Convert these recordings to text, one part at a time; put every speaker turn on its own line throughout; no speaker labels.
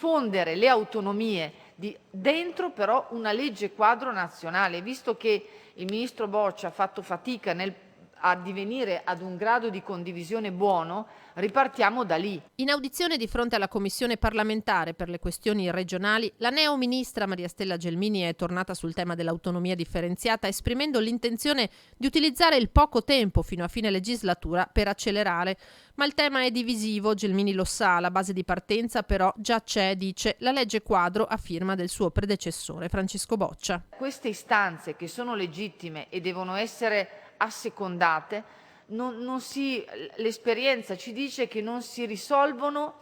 diffondere le autonomie dentro però una legge quadro nazionale. Visto che il ministro Boccia ha fatto fatica a divenire ad un grado di condivisione buono, ripartiamo da lì.
In audizione di fronte alla Commissione parlamentare per le questioni regionali, la neo ministra Maria Stella Gelmini è tornata sul tema dell'autonomia differenziata, esprimendo l'intenzione di utilizzare il poco tempo fino a fine legislatura per accelerare. Ma il tema è divisivo, Gelmini lo sa, la base di partenza però già c'è, dice, la legge quadro a firma del suo predecessore Francesco Boccia.
Queste istanze, che sono legittime e devono essere assecondate, l'esperienza ci dice che non si risolvono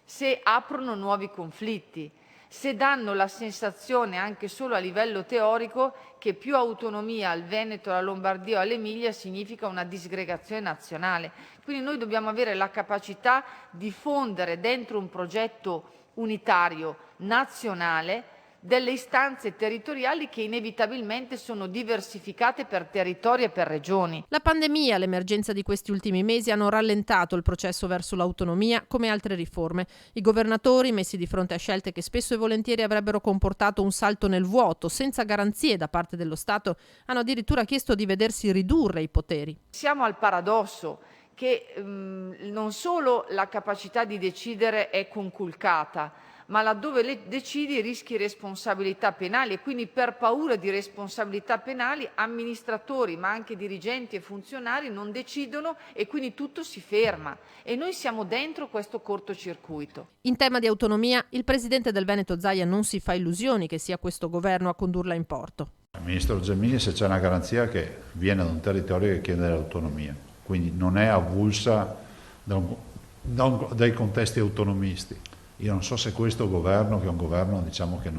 se aprono nuovi conflitti, se danno la sensazione, anche solo a livello teorico, che più autonomia al Veneto, alla Lombardia o all'Emilia significa una disgregazione nazionale. Quindi noi dobbiamo avere la capacità di fondere dentro un progetto unitario nazionale delle istanze territoriali che inevitabilmente sono diversificate per territori e per regioni.
La pandemia e l'emergenza di questi ultimi mesi hanno rallentato il processo verso l'autonomia come altre riforme. I governatori, messi di fronte a scelte che spesso e volentieri avrebbero comportato un salto nel vuoto, senza garanzie da parte dello Stato, hanno addirittura chiesto di vedersi ridurre i poteri.
Siamo al paradosso che non solo la capacità di decidere è conculcata, ma laddove decidi rischi responsabilità penali e quindi per paura di responsabilità penali amministratori, ma anche dirigenti e funzionari non decidono e quindi tutto si ferma e noi siamo dentro questo cortocircuito.
In tema di autonomia, il presidente del Veneto Zaia non si fa illusioni che sia questo governo a condurla in porto.
Il ministro Gelmini, se c'è una garanzia che viene da un territorio che chiede l'autonomia, quindi non è avulsa dai contesti autonomisti. Io non so se questo governo, che è un governo diciamo che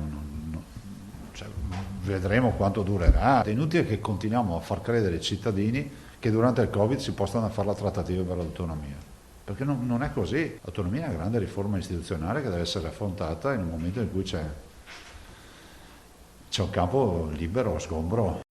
cioè, vedremo quanto durerà. È inutile che continuiamo a far credere ai cittadini che durante il Covid si possano fare la trattativa per l'autonomia, perché non è così. L'autonomia è una grande riforma istituzionale che deve essere affrontata in un momento in cui c'è un campo libero, sgombro.